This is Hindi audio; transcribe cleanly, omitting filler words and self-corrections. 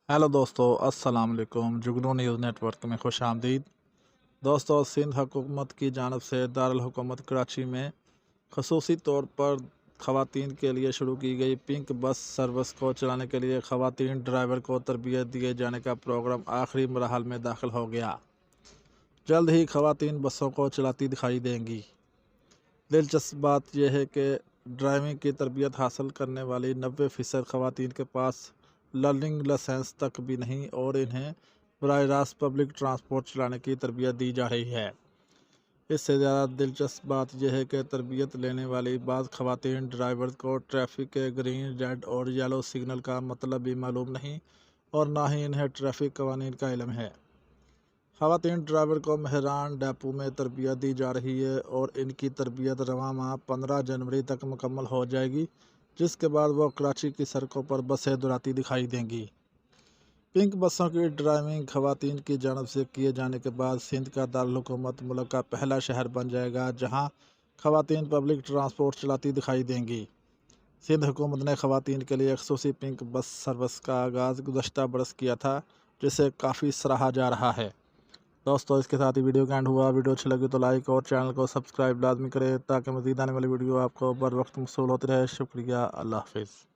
हेलो दोस्तों, अस्सलाम वालेकुम। जुगनू न्यूज़ नेटवर्क में खुश आमदीद। दोस्तों, सिंध हुकूमत की जानब से दारुल हुकूमत कराची में खसूसी तौर पर ख़वातीन के लिए शुरू की गई पिंक बस सर्विस को चलाने के लिए ख़वातीन ड्राइवर को तरबियत दिए जाने का प्रोग्राम आखिरी मरहल में दाखिल हो गया। जल्द ही ख़वातीन बसों को चलाती दिखाई देंगी। दिलचस्प बात यह है कि ड्राइविंग की तरबियत हासिल करने वाली 90% ख़वातीन के पास लर्निंग लाइसेंस तक भी नहीं और इन्हें बराह रास्त पब्लिक ट्रांसपोर्ट चलाने की तरबियत दी जा रही है। इससे ज़्यादा दिलचस्प बात यह है कि तरबियत लेने वाली बाज़ ख़वातीन ड्राइवर को ट्रैफिक के ग्रीन, रेड और येलो सिग्नल का मतलब भी मालूम नहीं और ना ही इन्हें ट्रैफिक कवानीन का इल्म है। ख़वातीन ड्राइवर को मेहरान डेपो में तरबियत दी जा रही है और इनकी तरबियत रवां माह 15 जनवरी तक मुकम्मल हो जाएगी, जिसके बाद वो कराची की सड़कों पर बसें दुराती दिखाई देंगी। पिंक बसों की ड्राइविंग ख़वातीन की जानब से किए जाने के बाद सिंध का दारुल हुकूमत मुल्क का पहला शहर बन जाएगा जहां ख़वातीन पब्लिक ट्रांसपोर्ट चलाती दिखाई देंगी। सिंध हुकूमत ने ख़वातीन के लिए ख़ुसूसी पिंक बस सर्विस का आगाज़ गुज़श्ता बरस किया था, जिसे काफ़ी सराहा जा रहा है। दोस्तों, इसके साथ ही वीडियो का एंड हुआ। वीडियो अच्छी लगी तो लाइक और चैनल को सब्सक्राइब लाजमी करें ताकि मज़ीद आने वाली वीडियो आपको बर वक्त मौसूल होती रहे। शुक्रिया। अल्लाह हाफ़िज़।